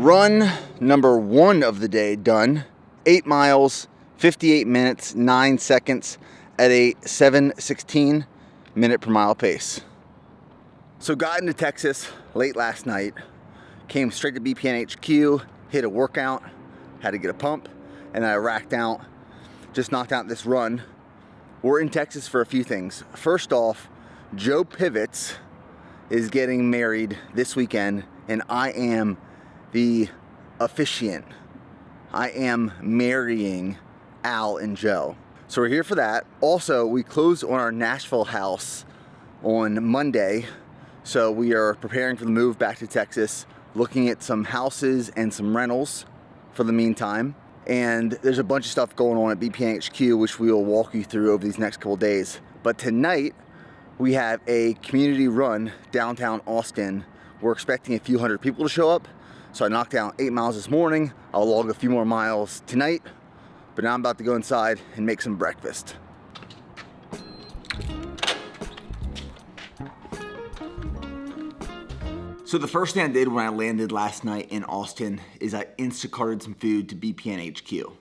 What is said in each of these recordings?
Run number 1 of the day done. 8 miles, 58 minutes, 9 seconds at a 7:16 minute per mile pace. So got into Texas late last night, came straight to BPN HQ, hit a workout, had to get a pump, and I racked out, just knocked out this run. We're in Texas for a few things. First off, Joe Pivots is getting married this weekend, and I am the officiant. I am marrying Al and Joe. So we're here for that. Also, we closed on our Nashville house on Monday, so we are preparing for the move back to Texas, looking at some houses and some rentals for the meantime. And there's a bunch of stuff going on at BPN HQ, which we will walk you through over these next couple days. But tonight, we have a community run downtown Austin. We're expecting a few hundred people to show up. So I knocked down 8 miles this morning. I'll log a few more miles tonight, but now I'm about to go inside and make some breakfast. So the first thing I did when I landed last night in Austin is I Instacarted some food to BPN HQ.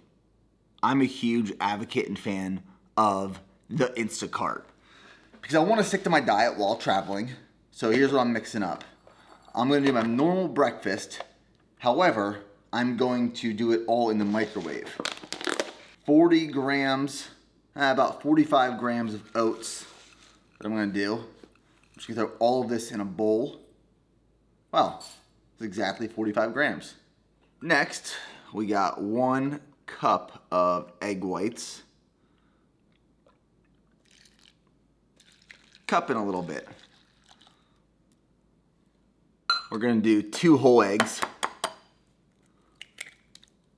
I'm a huge advocate and fan of the Instacart because I want to stick to my diet while traveling. So here's what I'm mixing up. I'm going to do my normal breakfast. However, I'm going to do it all in the microwave. 40 grams, about 45 grams of oats that I'm going to do. I'm just going to throw all of this in a bowl. Wow, it's exactly 45 grams. Next, we got 1 cup of egg whites. Cup in a little bit. We're going to do 2 whole eggs.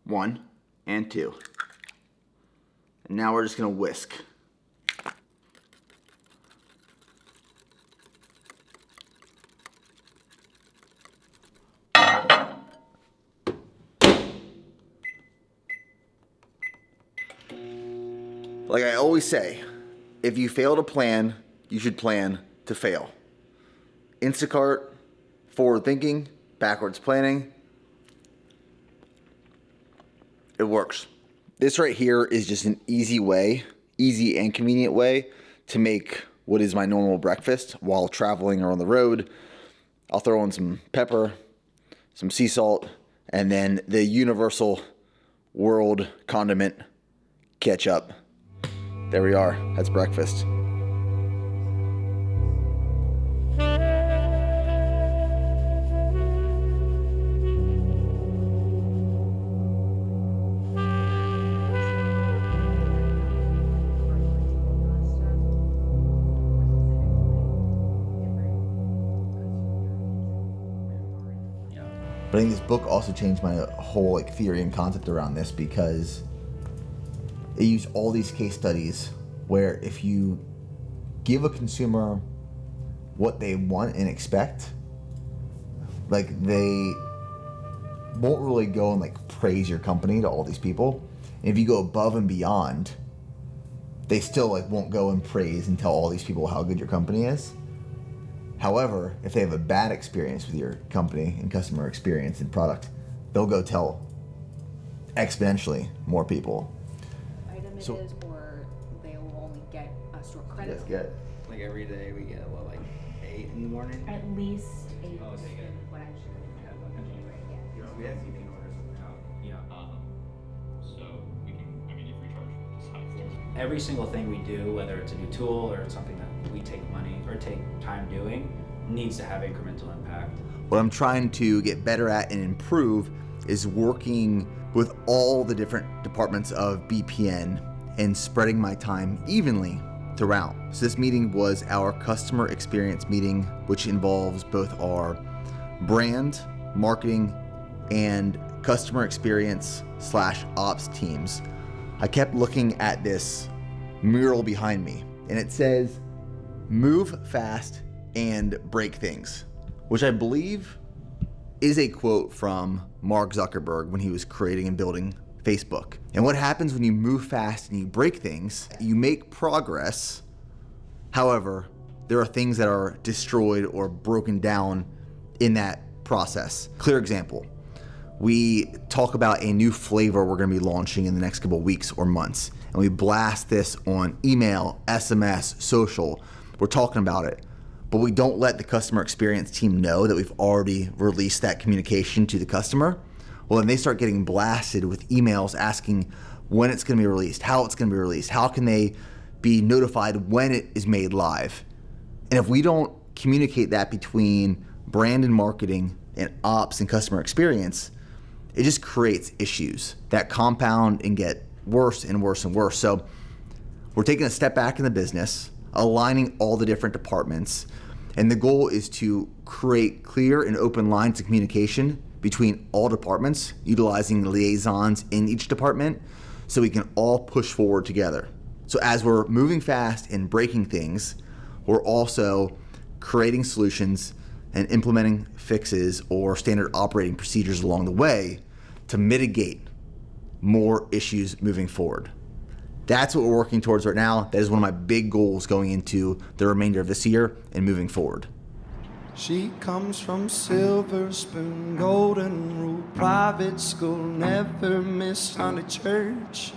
1 and 2. And now we're just going to whisk. Like I always say, if you fail to plan, you should plan to fail. Instacart, forward thinking, backwards planning. It works. This right here is just an easy and convenient way to make what is my normal breakfast while traveling or on the road. I'll throw in some pepper, some sea salt, and then the universal world condiment, ketchup. There we are. That's breakfast. But I think this book also changed my whole theory and concept around this because it used all these case studies where if you give a consumer what they want and expect, they won't really go and praise your company to all these people. And if you go above and beyond, they still won't go and praise and tell all these people how good your company is. However, if they have a bad experience with your company and customer experience and product, they'll go tell exponentially more people. Item it is, or they will only get a store credit. That's good. Every day we get 8 in the morning? At least 8 Oh, is they get- what I should have in January, yeah. We have evening orders now. So we can, if we charge just high floors. Every single thing we do, whether it's a new tool or it's something that we take money or take time doing, needs to have incremental impact. What I'm trying to get better at and improve is working with all the different departments of BPN and spreading my time evenly throughout. So this meeting was our customer experience meeting, which involves both our brand, marketing, and customer experience / ops teams. I kept looking at this mural behind me, and it says, "Move fast and break things," which I believe is a quote from Mark Zuckerberg when he was creating and building Facebook. And what happens when you move fast and you break things, you make progress. However, there are things that are destroyed or broken down in that process. Clear example. we talk about a new flavor we're going to be launching in the next couple of weeks or months. And we blast this on email, SMS, social. We're talking about it. But we don't let the customer experience team know that we've already released that communication to the customer. Well, then they start getting blasted with emails asking when it's going to be released, how it's going to be released, how can they be notified when it is made live. And if we don't communicate that between brand and marketing and ops and customer experience, it just creates issues that compound and get worse and worse and worse. So we're taking a step back in the business, aligning all the different departments, and the goal is to create clear and open lines of communication between all departments, utilizing liaisons in each department so we can all push forward together. So as we're moving fast and breaking things, we're also creating solutions and implementing fixes or standard operating procedures along the way to mitigate more issues moving forward. That's what we're working towards right now. That is one of my big goals going into the remainder of this year and moving forward. She comes from Silver Spoon, Golden Rule, private school, never miss Sunday church.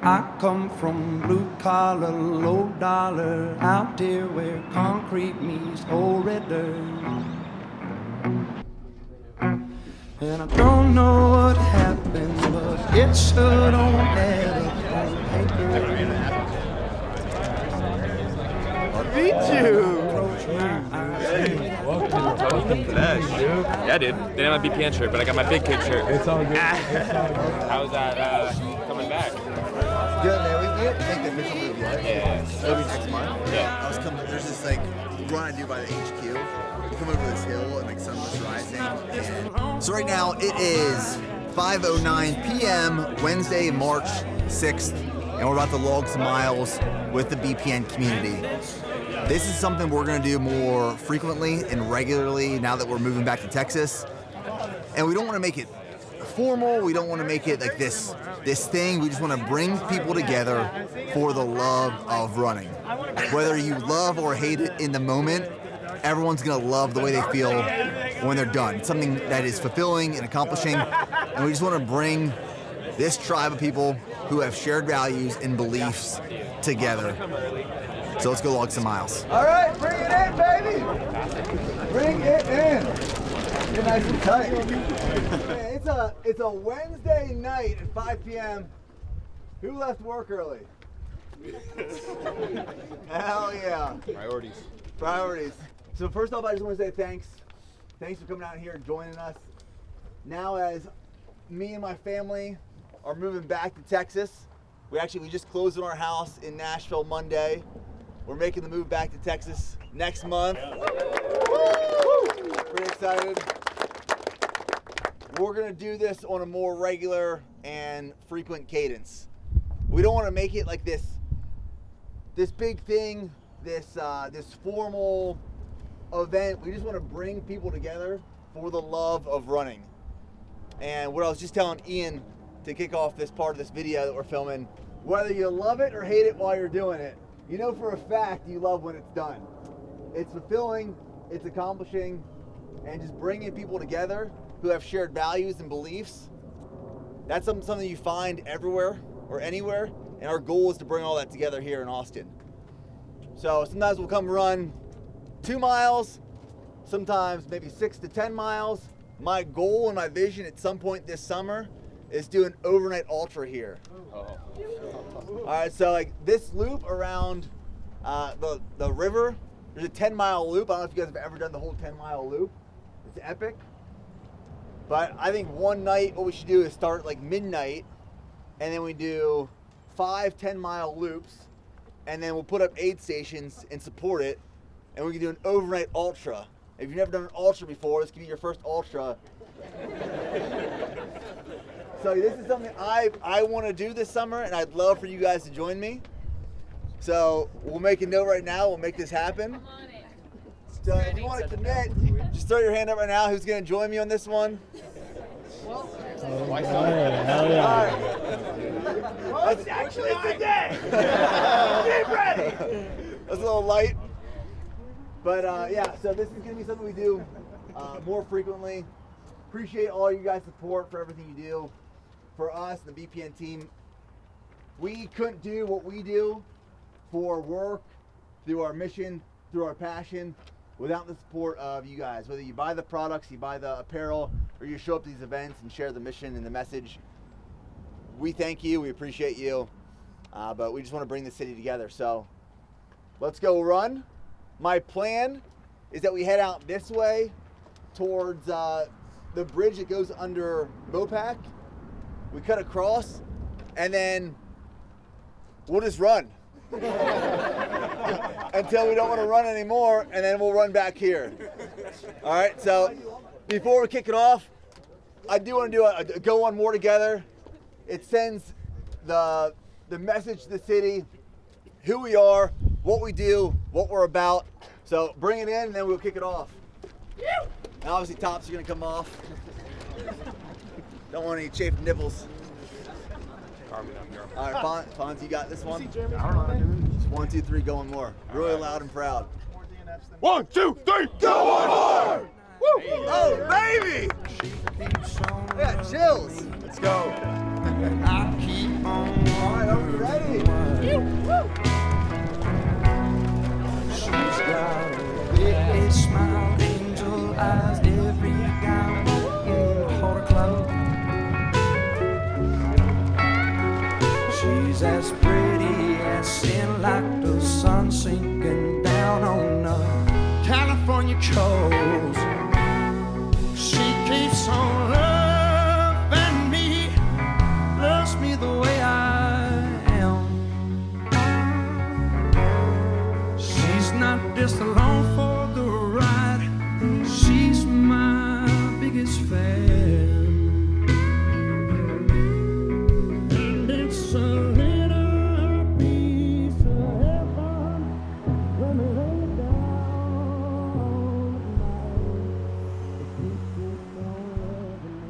I come from blue collar, low dollar, out there where concrete meets old red dirt. And I don't know what happened, but it sure don't add up on paper. Me too. Yeah, dude. Didn't have my BPN shirt, but I got my big kid shirt. It's all good. How's that coming back? Good, man. We didn't make the official move yet. Yeah. It'll be next month. Yeah. I was coming. There's this like run I do by the HQ. You come over this hill and like sun's rising. And so right now it is 5:09 p.m. Wednesday, March 6th, and we're about to log some miles with the BPN community. This is something we're going to do more frequently and regularly now that we're moving back to Texas. And we don't want to make it formal. We don't want to make it like this thing. We just want to bring people together for the love of running. Whether you love or hate it in the moment, everyone's going to love the way they feel when they're done. It's something that is fulfilling and accomplishing. And we just want to bring this tribe of people who have shared values and beliefs together. So let's go log some miles. All right, bring it in, baby. Bring it in. You're nice and tight. Hey, it's a Wednesday night at 5 p.m. Who left work early? Hell yeah. Priorities. So first off, I just want to say thanks. Thanks for coming out here and joining us. Now as me and my family are moving back to Texas, we just closed on our house in Nashville Monday. We're making the move back to Texas next month. Pretty excited. We're gonna do this on a more regular and frequent cadence. We don't want to make it like this big thing, this formal event. We just want to bring people together for the love of running. And what I was just telling Ian to kick off this part of this video that we're filming, whether you love it or hate it while you're doing it, you know for a fact you love when it's done. It's fulfilling, it's accomplishing, and just bringing people together who have shared values and beliefs. That's something you find everywhere or anywhere, and our goal is to bring all that together here in Austin. So sometimes we'll come run 2 miles, sometimes maybe 6 to 10 miles. My goal and my vision at some point this summer is do an overnight ultra here. All right, so like this loop around the river, there's a 10-mile loop. I don't know if you guys have ever done the whole 10-mile loop. It's epic. But I think one night what we should do is start like midnight, and then we do 5 10-mile loops, and then we'll put up aid stations and support it, and we can do an overnight ultra. If you've never done an ultra before, this could be your first ultra. So this is something I want to do this summer, and I'd love for you guys to join me. So we'll make a note right now. We'll make this happen. So if you want to commit, just throw your hand up right now. Who's going to join me on this one? All right. It's actually today. Get ready. That's a little light. But yeah, so this is going to be something we do more frequently. appreciate all you guys' support for everything you do. For us, the BPN team, we couldn't do what we do for work, through our mission, through our passion, without the support of you guys. Whether you buy the products, you buy the apparel, or you show up to these events and share the mission and the message, we thank you, we appreciate you, but we just want to bring the city together. So let's go run. My plan is that we head out this way towards the bridge that goes under Mopac. We cut across, and then we'll just run until we don't want to run anymore, and then we'll run back here. All right, so before we kick it off, I do want to do a go on more together. It sends the message to the city, who we are, what we do, what we're about. So bring it in, and then we'll kick it off. And obviously tops are gonna come off. Don't want any chafed nipples. All right, Fonz, you got this one? I don't know how to do it. Just 1, 2, 3, going more. Really loud and proud. 1, 2, 3, go on more! Woo! Oh, baby! I got chills. Let's go. I keep on All right, are we ready? She's got a big smile, angel eyes, every gown in the Hotel Club. She's as pretty as sin, like the sun sinking down on the California coast. She keeps on loving me, loves me the way I am. She's not just along for the ride, she's my biggest fan. And it's a little piece of heaven when we lay it down.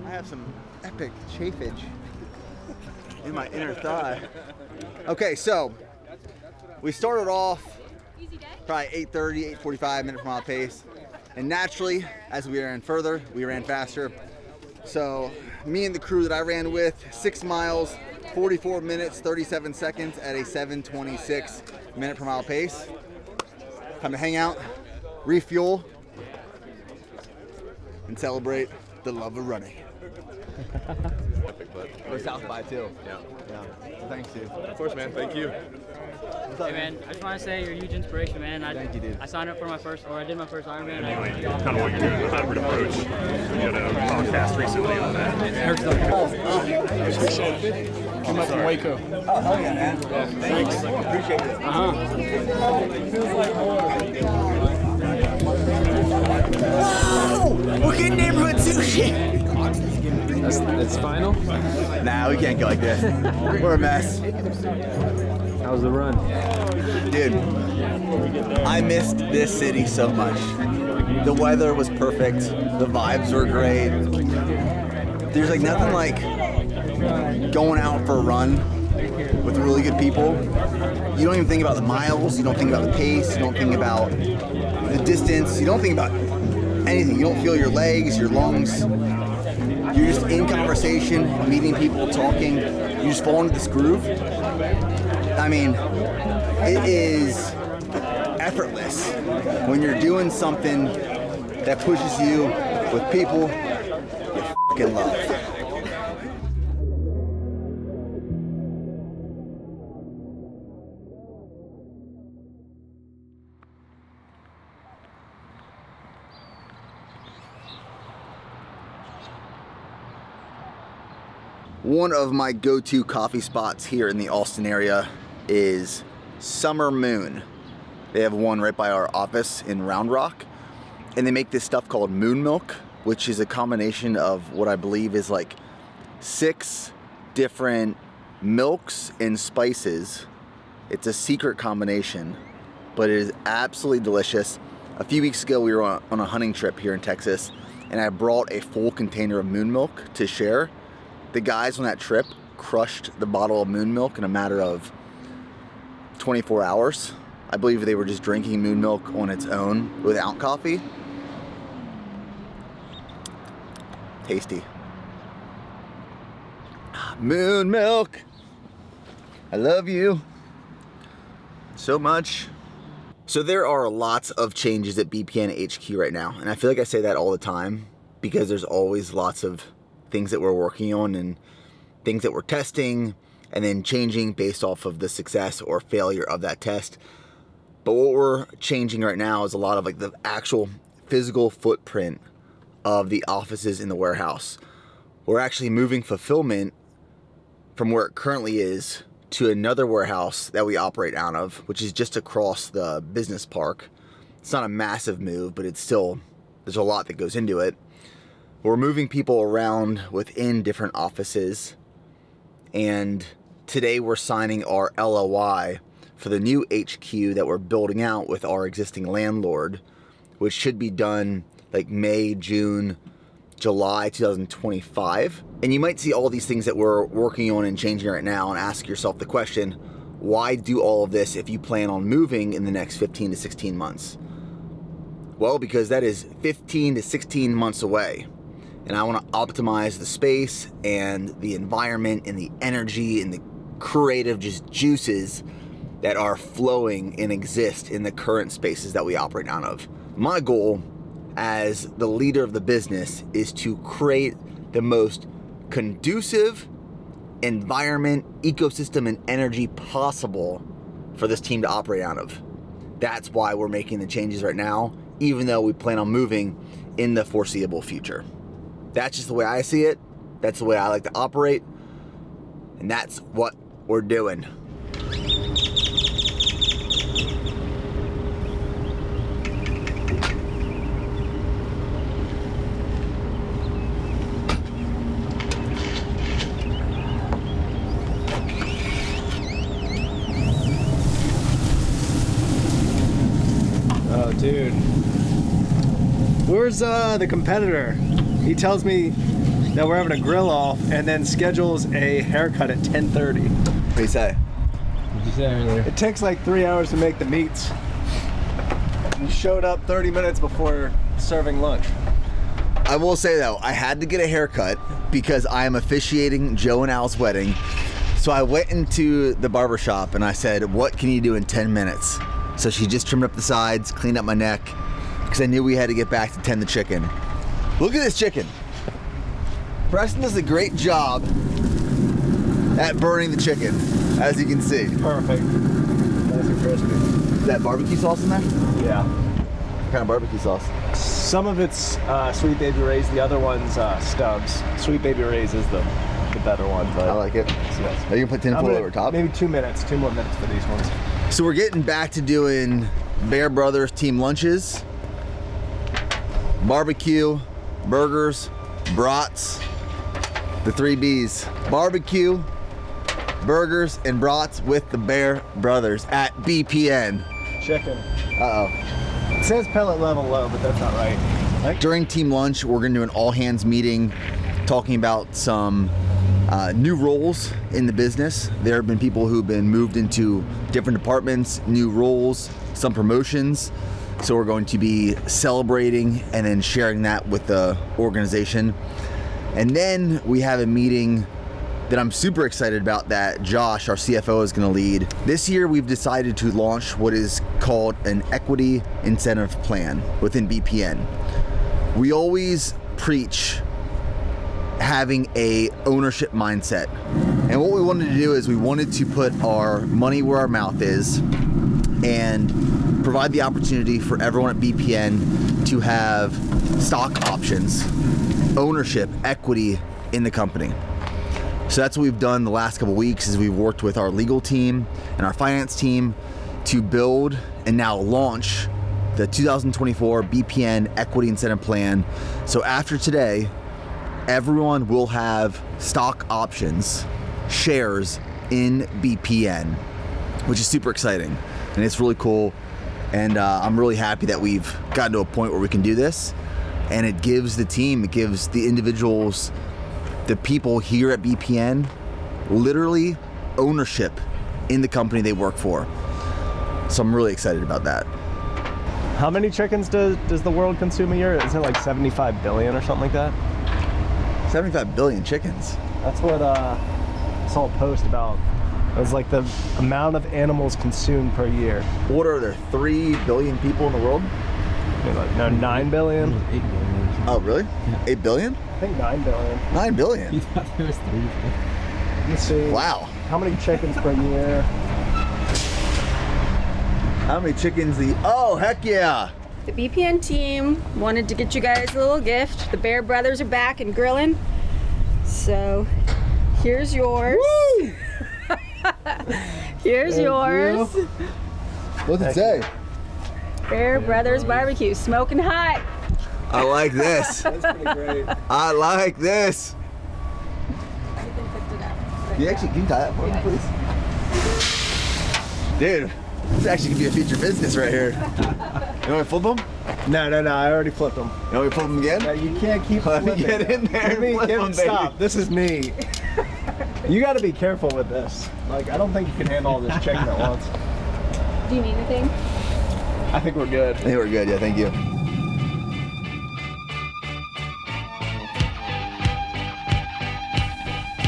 I have some epic chafage in my inner thigh. Okay, so we started off probably 8:30, 8:45 minute per mile pace. And naturally, as we ran further, we ran faster. So me and the crew that I ran with, 6 miles, 44 minutes, 37 seconds at a 7:26 minute per mile pace. Time to hang out, refuel, and celebrate the love of running. We're South by too. Yeah. So thanks, dude. Of course, man. Thank you. What's up, Hey man, I just want to say you're a huge inspiration, man. Thank you, dude. I signed up for I did my first Ironman. Kind of what you're doing, the hybrid approach. You had a podcast recently on that. Came up from Waco. Oh, hell yeah, man. Thanks. Appreciate it. Whoa! We're getting neighborhood sushi! It's final? Nah, we can't go like this. We're a mess. How was the run? Dude, I missed this city so much. The weather was perfect. The vibes were great. There's like nothing like going out for a run with really good people. You don't even think about the miles. You don't think about the pace. You don't think about the distance. You don't think about anything. You don't feel your legs, your lungs. You're just in conversation, meeting people, talking. You just fall into this groove. I mean, it is effortless when you're doing something that pushes you with people you fucking love. One of my go-to coffee spots here in the Austin area is Summer Moon. They have one right by our office in Round Rock, and they make this stuff called Moon Milk, which is a combination of what I believe is like 6 different milks and spices. It's a secret combination, but it is absolutely delicious. A few weeks ago, we were on a hunting trip here in Texas, and I brought a full container of Moon Milk to share. The guys on that trip crushed the bottle of Moon Milk in a matter of 24 hours. I believe they were just drinking Moon Milk on its own without coffee. Tasty. Moon milk. I love you so much. So there are lots of changes at BPN HQ right now, and I feel like I say that all the time because there's always lots of things that we're working on and things that we're testing and then changing based off of the success or failure of that test. But what we're changing right now is a lot of like the actual physical footprint of the offices in the warehouse. We're actually moving fulfillment from where it currently is to another warehouse that we operate out of, which is just across the business park. It's not a massive move, but it's still, there's a lot that goes into it. We're moving people around within different offices, and today we're signing our LOI for the new HQ that we're building out with our existing landlord, which should be done like May, June, July 2025. And you might see all these things that we're working on and changing right now and ask yourself the question, why do all of this if you plan on moving in the next 15 to 16 months? Well, because that is 15 to 16 months away. And I want to optimize the space and the environment and the energy and the creative just juices that are flowing and exist in the current spaces that we operate out of. My goal as the leader of the business is to create the most conducive environment, ecosystem, and energy possible for this team to operate out of. That's why we're making the changes right now, even though we plan on moving in the foreseeable future. That's just the way I see it. That's the way I like to operate. And that's what we're doing. Oh, dude. Where's the competitor? He tells me that we're having a grill off and then schedules a haircut at 10:30. What do you say? What did you say earlier? It takes like 3 hours to make the meats. You showed up 30 minutes before serving lunch. I will say though, I had to get a haircut because I am officiating Joe and Al's wedding. So I went into the barbershop and I said, what can you do in 10 minutes? So she just trimmed up the sides, cleaned up my neck, because I knew we had to get back to tend the chicken. Look at this chicken. Preston does a great job at burning the chicken, as you can see. Perfect. Nice and crispy. Is that barbecue sauce in there? Yeah. What kind of barbecue sauce? Some of it's Sweet Baby Ray's, the other one's Stubbs. Sweet Baby Ray's is the better one. But I like it. yes. Are you gonna put tinfoil over top? Maybe 2 minutes, 2 more minutes for these ones. So we're getting back to doing Bear Brothers team lunches, barbecue, burgers, brats, the 3 B's. Barbecue, burgers, and brats with the Bear Brothers at BPN. Chicken. Uh-oh. It says pellet level low, but that's not right. During team lunch, we're gonna do an all hands meeting talking about some new roles in the business. There have been people who've been moved into different departments, new roles, some promotions. So we're going to be celebrating and then sharing that with the organization. And then we have a meeting that I'm super excited about that Josh, our CFO, is going to lead. This year we've decided to launch what is called an equity incentive plan within BPN. We always preach having a ownership mindset. And what we wanted to do is we wanted to put our money where our mouth is and provide the opportunity for everyone at BPN to have stock options, ownership, equity in the company. So that's what we've done the last couple weeks is we've worked with our legal team and our finance team to build and now launch the 2024 BPN Equity Incentive Plan. So after today, everyone will have stock options, shares in BPN, which is super exciting. And it's really cool. And I'm really happy that we've gotten to a point where we can do this. And it gives the team, it gives the individuals, the people here at BPN, literally ownership in the company they work for. So I'm really excited about that. How many chickens does the world consume a year? Isn't it like 75 billion or something like that? 75 billion chickens. That's what I saw a post about. It was like the amount of animals consumed per year. What are there, 3 billion people in the world? No, 9 billion. 8 billion. Oh, really? Yeah. 8 billion? I think 9 billion. 9 billion? You thought there was 3 billion. Let me see. Wow. How many chickens per year? How many chickens oh, heck yeah. The BPN team wanted to get you guys a little gift. The Bear Brothers are back and grilling. So here's yours. Woo! Here's yours. What's it say? Bear Brothers Barbecue, smoking hot. I like this. That's pretty great. I like this. Can you tie that for me, please? Dude, this actually could be a future business right here. You want me to flip them? No, I already flipped them. You want me to flip them again? No, you can't keep Let me flipping. get in there and flip them, Stop. baby. This is me. You got to be careful with this. Like, I don't think you can handle all this chicken at once. Do you need anything? I think we're good. I think we're good, yeah, thank you.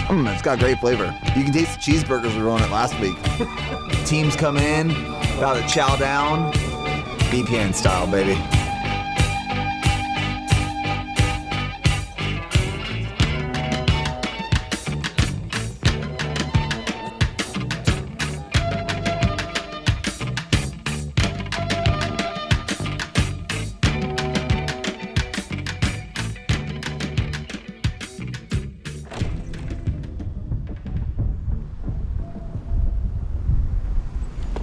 It's got great flavor. You can taste the cheeseburgers we were on it last week. Teams come in, about to chow down. BPN style, baby.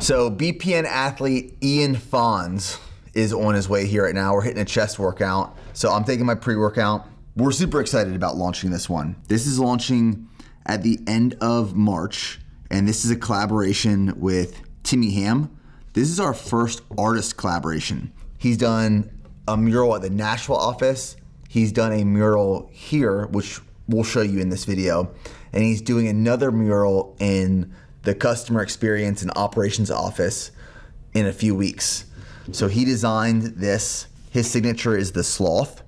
So BPN athlete Ian Fonz is on his way here right now. We're hitting a chest workout. So I'm taking my pre-workout. We're super excited about launching this one. This is launching at the end of March, and this is a collaboration with Timmy Ham. This is our first artist collaboration. He's done a mural at the Nashville office. He's done a mural here, which we'll show you in this video. And he's doing another mural in the customer experience and operations office in a few weeks. So he designed this. His signature is the sloth.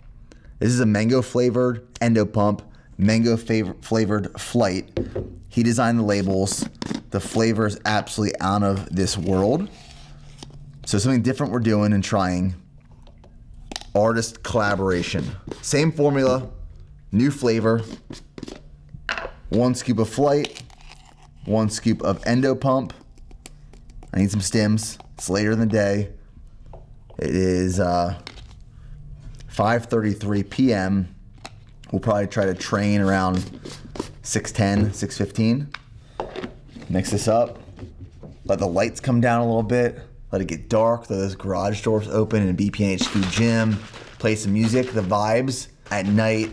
This is a mango flavored endo pump, mango flavored flight. He designed the labels. The flavor is absolutely out of this world. So something different we're doing and trying. Artist collaboration. Same formula, new flavor. 1 scoop of flight, 1 scoop of endo pump. I need some stims. It's later in the day. It is 5:33 p.m. We'll probably try to train around 6:10, 6:15. Mix this up. Let the lights come down a little bit. Let it get dark. Let those garage doors open in a BPN HQ gym. Play some music, the vibes at night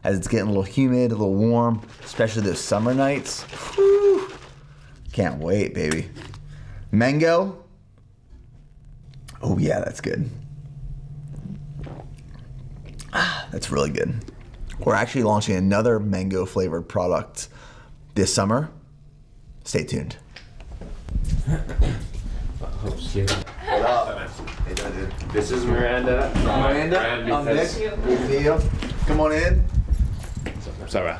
as it's getting a little humid, a little warm, especially those summer nights. Whew. Can't wait, baby. Mango. Oh yeah, that's good. That's really good. We're actually launching another mango flavored product this summer. Stay tuned. What up? Hey, dude. This is Miranda. Miranda, I'm Nick. Good to see you. Come on in. Sorry.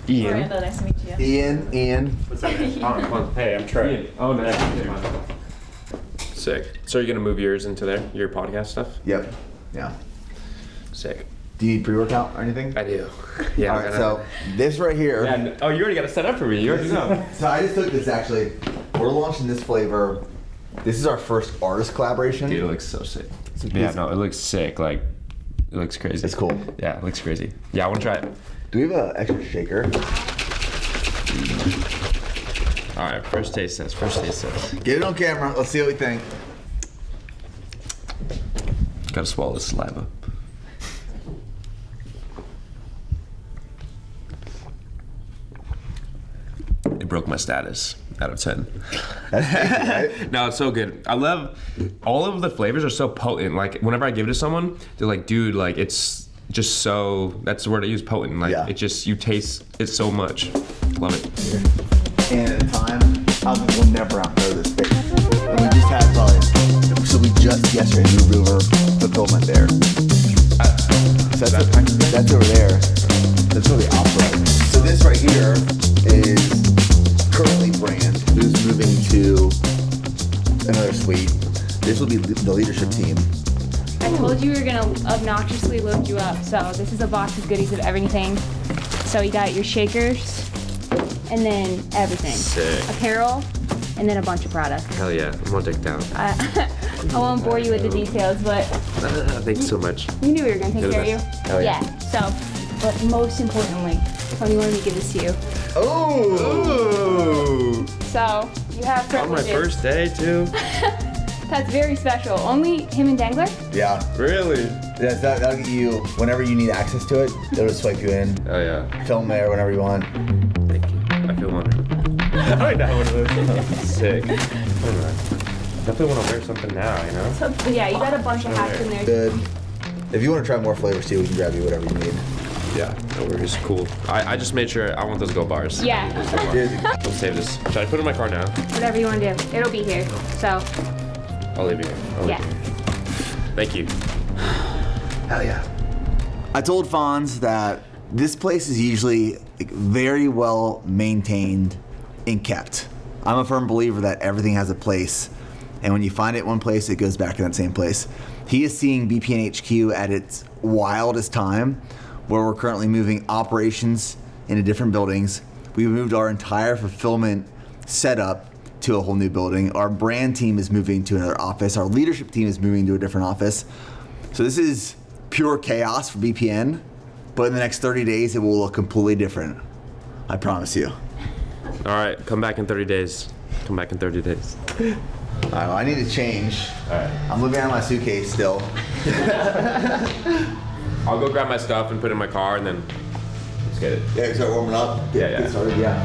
Ian. Miranda, nice to meet you. Ian. What's up, man? Hey, I'm Trey. Ian. Oh, nice to meet you. Sick. So you're gonna move yours into there? Your podcast stuff? Yep. Yeah. Sick. Do you need pre-workout or anything? I do. Yeah. All right. So this right here. Yeah, oh, you already got it set up for me. You already know. So I just took this actually. We're launching this flavor. This is our first artist collaboration. Dude, it looks so sick. Yeah, no, it looks sick. Like, it looks crazy. It's cool. Yeah, it looks crazy. Yeah, I want to try it. Do we have an extra shaker? All right, first taste test. First taste test. Get it on camera. Let's see what we think. Gotta swallow the saliva. It broke my status out of 10. Right? No, it's so good. I love all of the flavors are so potent. Like whenever I give it to someone, they're like, dude, like it's just so, that's the word I use, potent. Like Yeah. it just, you taste it so much. Love it. And at the time, I was like, we'll never outgrow this space. And we just had probably, so we just yesterday moved over fulfillment there. So that's over there. That's really opera. So this right here is currently brand who's moving to another suite. This will be the leadership team. I told you we were gonna obnoxiously load you up. So this is a box of goodies of everything. So you got your shakers, and then everything. Sick. Apparel, and then a bunch of products. Hell yeah, I'm gonna take it down. I won't bore you with the details, but Thank you so much. you knew we were gonna take You're the care of you. best. Hell yeah. So, but most importantly, Tony wanted me to give this to you. Oh! So you have On my privileges. first day too. That's very special. Only him and Dangler? Yeah. Really? Yeah, that'll get you, whenever you need access to it, it'll just swipe you in. Oh yeah. Film there whenever you want. Thank you. I feel honored. I might have one of those. Sick. Alright. Definitely want to wear something now, you know? So, yeah, you got a bunch of hats in there. Good. If you want to try more flavors too, we can grab you whatever you need. Yeah, no worries. Cool. I just made sure I want those gold bars. Yeah. We'll save this. Should I put it in my car now? Whatever you want to do. It'll be here. So, I'll leave it here. yeah. Thank you. Hell yeah. I told Fonz that this place is usually very well maintained and kept. I'm a firm believer that everything has a place, and when you find it in one place, it goes back to that same place. He is seeing BPN HQ at its wildest time, where we're currently moving operations into different buildings. We moved our entire fulfillment setup to a whole new building. Our brand team is moving to another office. Our leadership team is moving to a different office. So this is pure chaos for BPN, but in the next 30 days, it will look completely different. I promise you. All right, come back in 30 days. Come back in 30 days. All right, well, I need to change. All right. I'm living out of my suitcase still. I'll go grab my stuff and put it in my car, and then let's get it. Yeah, you start warming up. Yeah. Get started, yeah.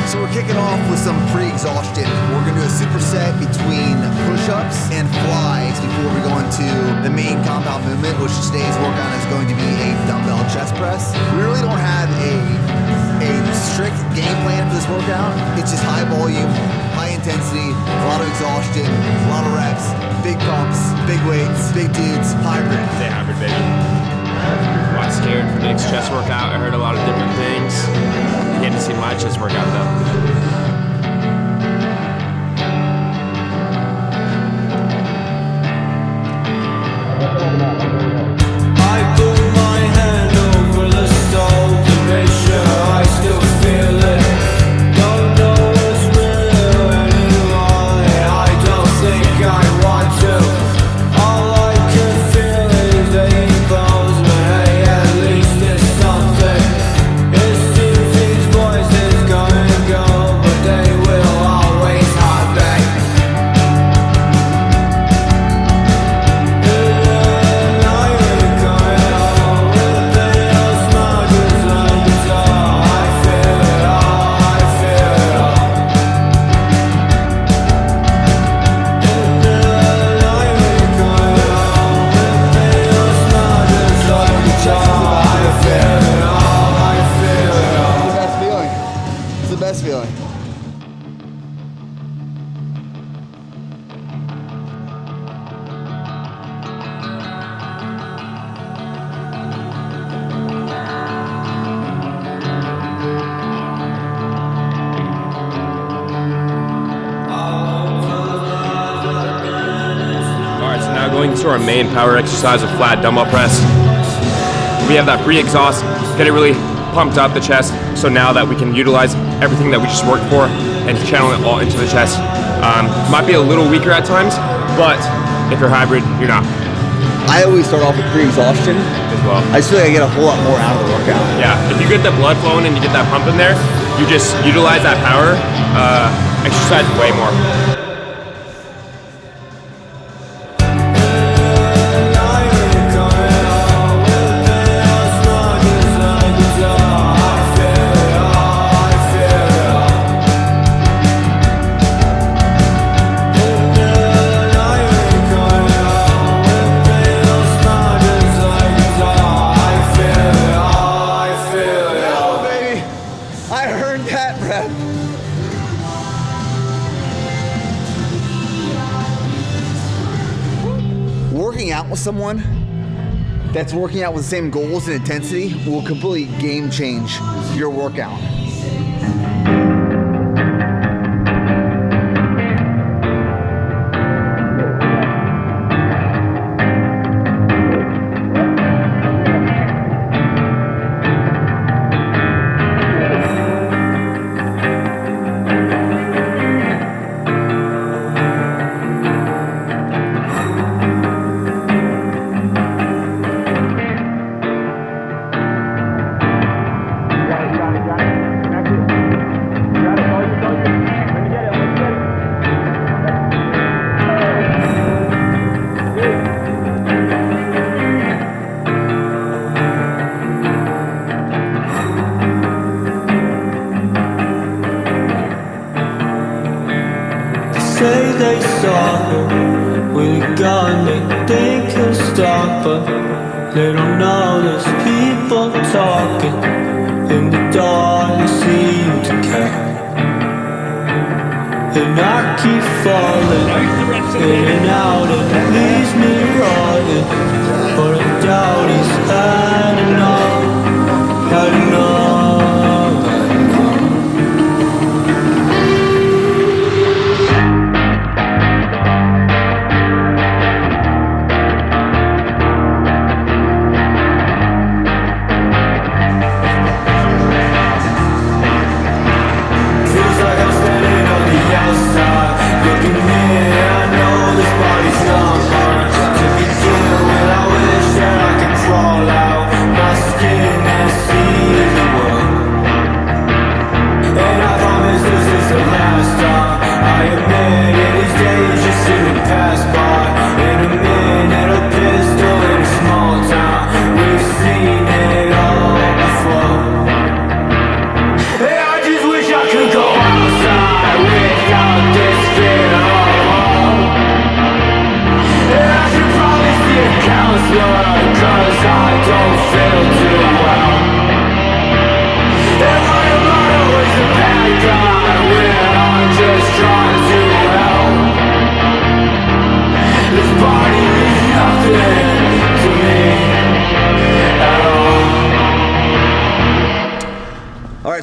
So we're kicking off with some pre-exhaustion. We're gonna do a superset between push-ups and flies before we go into the main compound movement, which today's workout is going to be a dumbbell chest press. We really don't have a strict game plan for this workout. It's just high volume, high intensity, a lot of exhaustion, a lot of reps, big pumps, big weights, big dudes, hybrid. Say hybrid, baby. I'm not scared for Nick's chest workout. I heard a lot of different things. You get to see my chest workout though. I put my hand over the stove to make sure I still feel it. Don't know what's real anymore. I don't think I want to. All I can feel is aching bones, but hey, at least it's something. It seems these voices come and go, but they will always haunt me. It's the best feeling. Alright, so now going to our main power exercise of flat dumbbell press. We have that pre-exhaust, get it really pumped up the chest, so now that we can utilize everything that we just worked for and channel it all into the chest. Might be a little weaker at times, but if you're hybrid, you're not. I always start off with pre-exhaustion as well. I just feel like I get a whole lot more out of the workout. Yeah, if you get the blood flowing and you get that pump in there, you just utilize that power, exercise way more. Working out with someone that's working out with the same goals and intensity will completely game change your workout. Say they saw him with a gun, they think he'll stop, but they don't know there's people talking in the dark, they seem to care. And I keep falling in and out, and it leaves me rotting, but I doubt he's had enough, had enough.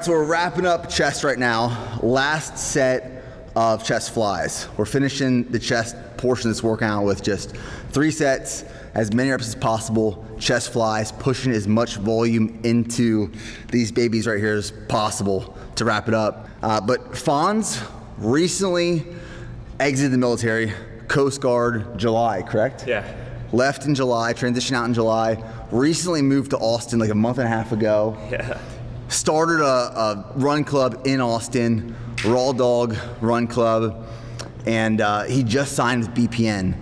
So we're wrapping up chest right now. Last set of chest flies. We're finishing the chest portion of this workout with just 3 sets, as many reps as possible, chest flies, pushing as much volume into these babies right here as possible to wrap it up. But Fonz recently exited the military, Coast Guard, July, correct? Yeah. Left in July, transitioned out in July, recently moved to Austin like a month and a half ago. Yeah. Started a run club in Austin, Raw Dog Run Club, and he just signed with BPN.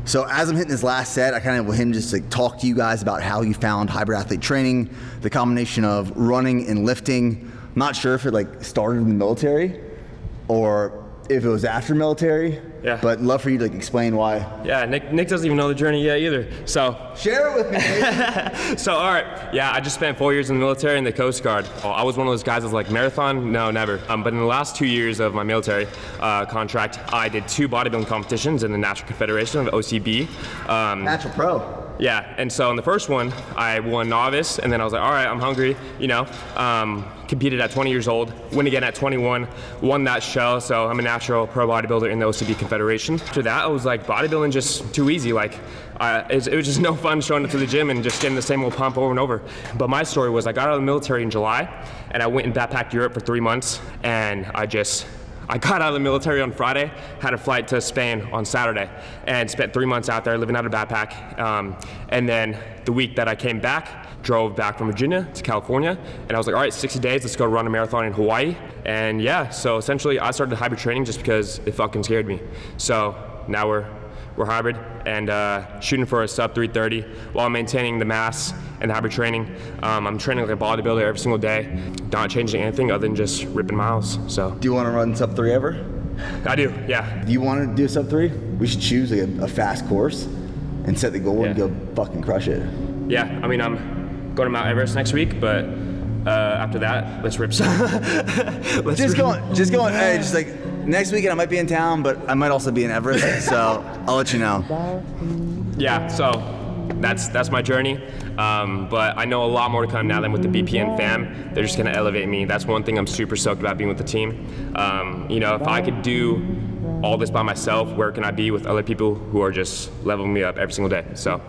So as I'm hitting this last set, I kind of want him just like talk to you guys about how you found hybrid athlete training, the combination of running and lifting. I'm not sure if it like started in the military or if it was after military. Yeah. But love for you to like explain why. Yeah, Nick doesn't even know the journey yet either. So share it with me. So all right, yeah, I just spent 4 years in the military in the Coast Guard. I was one of those guys that's like marathon, no, never. But in the last 2 years of my military contract, I did 2 bodybuilding competitions in the National Confederation of OCB. Natural Pro. Yeah, and so in the first one, I won novice, and then I was like, all right, I'm hungry, you know. Competed at 20 years old, win again at 21, won that show, so I'm a natural pro bodybuilder in the OCB Confederation. After that, I was like, bodybuilding just too easy. Like, it was just no fun showing up to the gym and just getting the same old pump over and over. But my story was I got out of the military in July, and I went and backpacked Europe for 3 months, and I got out of the military on Friday, had a flight to Spain on Saturday, and spent 3 months out there living out of a backpack. And then the week that I came back, drove back from Virginia to California, and I was like, all right, 60 days, let's go run a marathon in Hawaii. And yeah, so essentially I started hybrid training just because it fucking scared me. So now we're hybrid and shooting for a sub 330 while maintaining the mass and the hybrid training. I'm training like a bodybuilder every single day, not changing anything other than just ripping miles. So. Do you want to run sub 3 ever? I do, yeah. Do you want to do sub 3? We should choose like a fast course and set the goal and go fucking crush it. Yeah, I mean, I'm going to Mount Everest next week, but after that, let's rip some. Just going. Hey, just like next weekend I might be in town, but I might also be in Everest, so I'll let you know. Yeah, so that's my journey. But I know a lot more to come now than with the BPN fam. They're just gonna elevate me. That's one thing I'm super stoked about being with the team. You know, if I could do all this by myself, where can I be with other people who are just leveling me up every single day? So.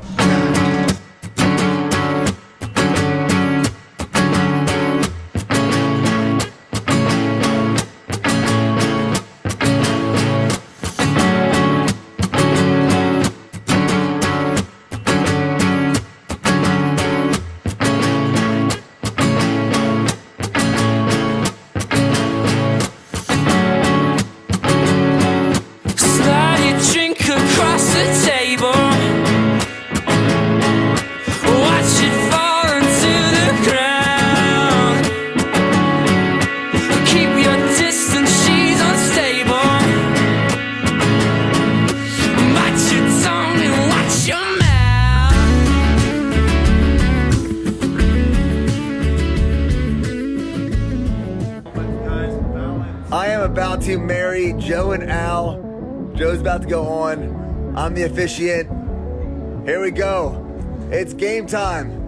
I am about to marry Joe and Al. Joe's about to go on. I'm the officiant. Here we go. It's game time.